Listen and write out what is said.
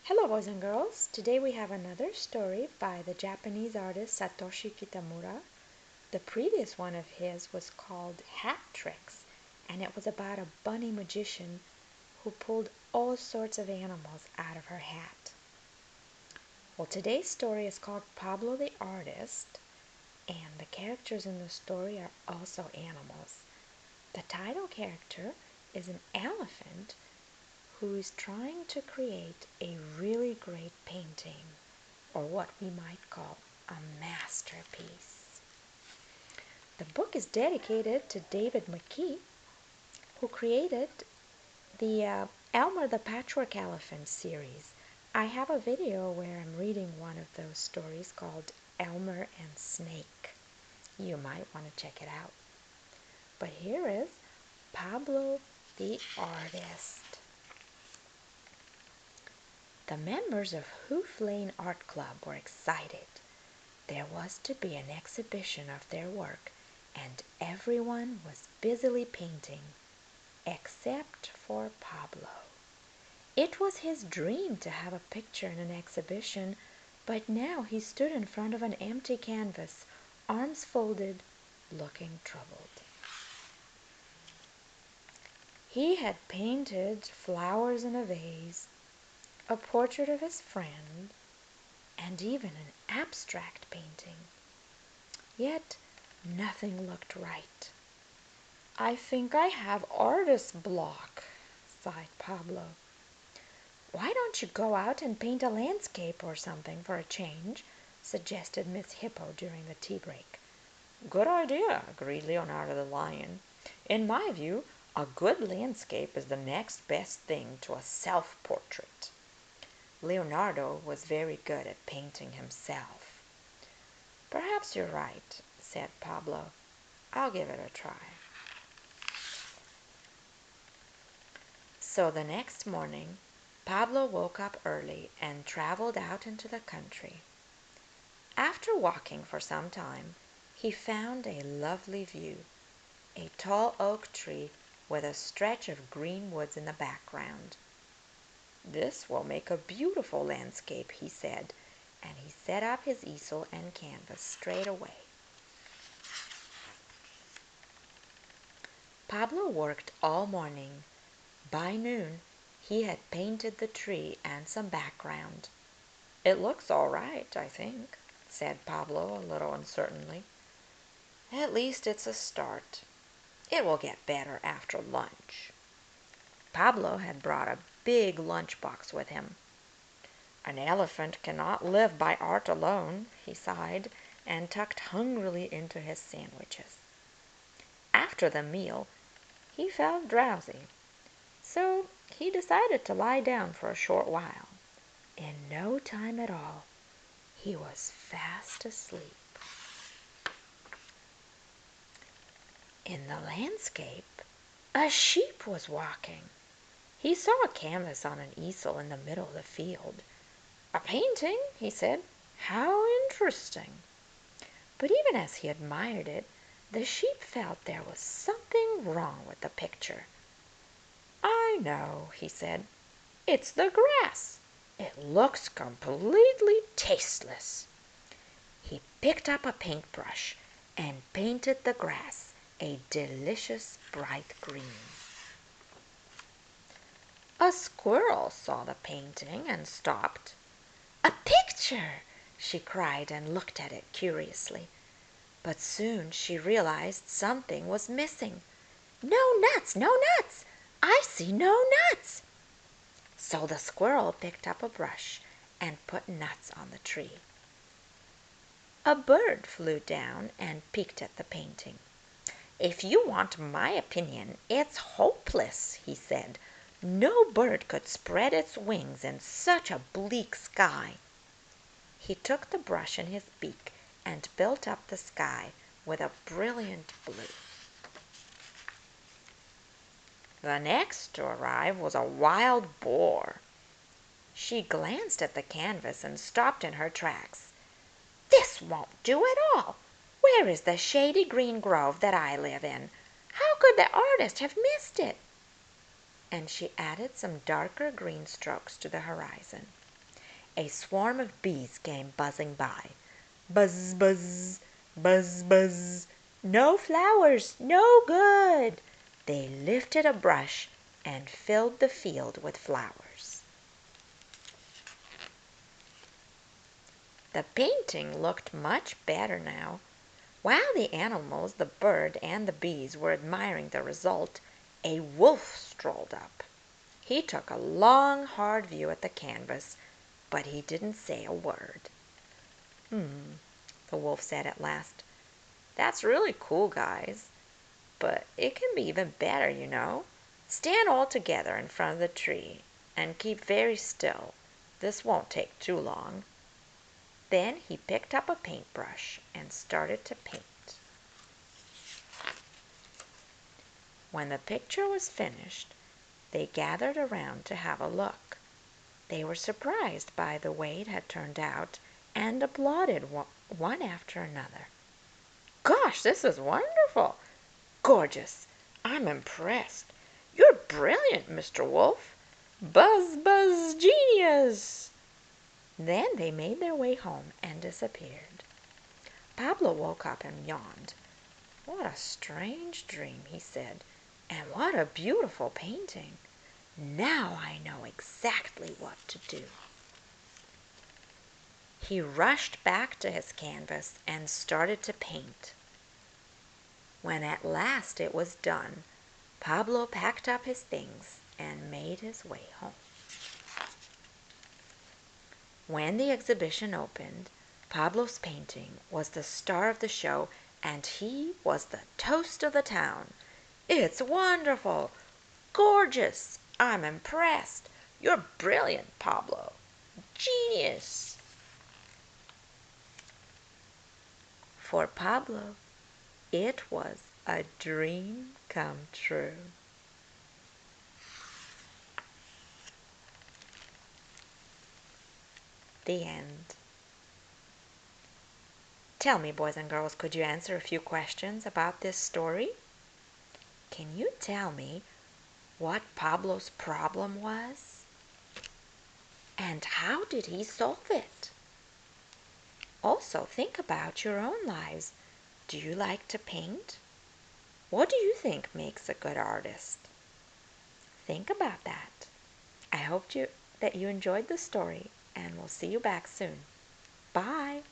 Hello boys and girls, today we have another story by the Japanese artist Satoshi Kitamura. The previous one of his was called Hat Tricks, and it was about a bunny magician who pulled all sorts of animals out of her hat. Well, today's story is called Pablo the Artist, and the characters in the story are also animals. The title character is an elephant who is trying to create a really great painting, or what we might call a masterpiece. The book is dedicated to David McKee, who created the Elmer the Patchwork Elephant series. I have a video where I'm reading one of those stories called Elmer and Snake. You might want to check it out. But here is Pablo the Artist. The members of Hoof Lane Art Club were excited. There was to be an exhibition of their work, and everyone was busily painting, except for Pablo. It was his dream to have a picture in an exhibition, but now he stood in front of an empty canvas, arms folded, looking troubled. He had painted flowers in a vase, a portrait of his friend, and even an abstract painting. Yet nothing looked right. "I think I have artist's block," sighed Pablo. "Why don't you go out and paint a landscape or something for a change?" suggested Miss Hippo during the tea break. "Good idea," agreed Leonardo the lion. "In my view, a good landscape is the next best thing to a self-portrait." Leonardo was very good at painting himself. "Perhaps you're right," said Pablo. "I'll give it a try." So the next morning, Pablo woke up early and traveled out into the country. After walking for some time, he found a lovely view, a tall oak tree with a stretch of green woods in the background. "This will make a beautiful landscape," he said, and he set up his easel and canvas straight away. Pablo worked all morning. By noon he had painted the tree and some background. "It looks all right, I think," said Pablo a little uncertainly. "At least it's a start. It will get better after lunch." Pablo had brought a big lunch box with him. "An elephant cannot live by art alone," he sighed, and tucked hungrily into his sandwiches. After the meal he felt drowsy, so he decided to lie down for a short while. In no time at all he was fast asleep. In the landscape a sheep was walking. He saw a canvas on an easel in the middle of the field. "A painting," he said. "How interesting." But even as he admired it, the sheep felt there was something wrong with the picture. "I know," he said. "It's the grass. It looks completely tasteless." He picked up a paintbrush and painted the grass a delicious bright green. A squirrel saw the painting and stopped. "A picture!" she cried, and looked at it curiously. But soon she realized something was missing. "No nuts! No nuts! I see no nuts!" So the squirrel picked up a brush and put nuts on the tree. A bird flew down and peeked at the painting. "If you want my opinion, it's hopeless," he said. "No bird could spread its wings in such a bleak sky." He took the brush in his beak and built up the sky with a brilliant blue. The next to arrive was a wild boar. She glanced at the canvas and stopped in her tracks. "This won't do at all. Where is the shady green grove that I live in? How could the artist have missed it?" And she added some darker green strokes to the horizon. a swarm of bees came buzzing by. Buzz, buzz, buzz, buzz. No flowers, no good. They lifted a brush and filled the field with flowers. The painting looked much better now. While the animals, the bird, and the bees were admiring the result, a wolf strolled up. He took a long, hard view at the canvas, but he didn't say a word. The wolf said at last. That's really cool, guys. But it can be even better, you know. Stand all together in front of the tree and keep very still. This won't take too long. Then he picked up a paintbrush and started to paint. When the picture was finished, they gathered around to have a look. They were surprised by the way it had turned out and applauded one after another. Gosh, this is wonderful! Gorgeous! I'm impressed. You're brilliant, Mr. Wolf. Buzz, buzz, genius! Then they made their way home and disappeared. Pablo woke up and yawned. What a strange dream, he said, and what a beautiful painting. Now I know exactly what to do. He rushed back to his canvas and started to paint. When at last it was done, Pablo packed up his things and made his way home. When the exhibition opened, Pablo's painting was the star of the show, and he was the toast of the town. It's wonderful! Gorgeous! I'm impressed! You're brilliant, Pablo! Genius! For Pablo, it was a dream come true. The end. Tell me, boys and girls, could you answer a few questions about this story? Can you tell me what Pablo's problem was? And how did he solve it? Also, think about your own lives. Do you like to paint? What do you think makes a good artist? Think about that. I hope that you enjoyed the story, and we'll see you back soon. Bye!